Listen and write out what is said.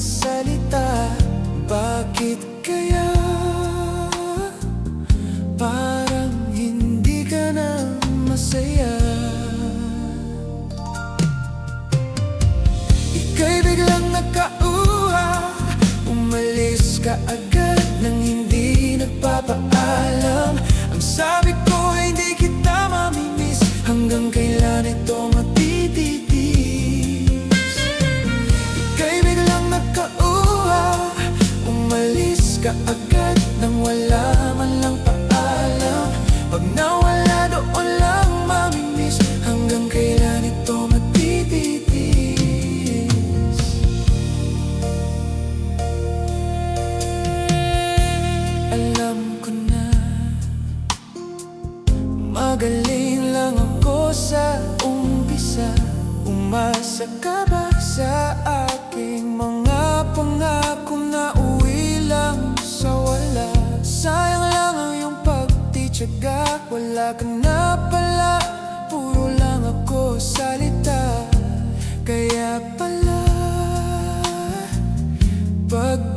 salita. Bakit kaya parang hindi ka na masaya? Ika'y biglang nagkauha, umalis ka agad nang hindi nagpapaalam. Ang sabi ko ay hindi kita mamimiss, hanggang kailan ito matititis? Ika'y biglang nagkauha, umalis ka agad nang wala man lang paalam. Pag nawala doon lang mamimiss, hanggang kailan ito matititis? Alam ko na magaling lang ako sa umpisa. Umasa ka ba sa aking mga pangako na uwi lang sa wala? Sayang lang ang iyong pagtitiyaga, wala ka na pala, puro lang ako salita. Kaya pala pag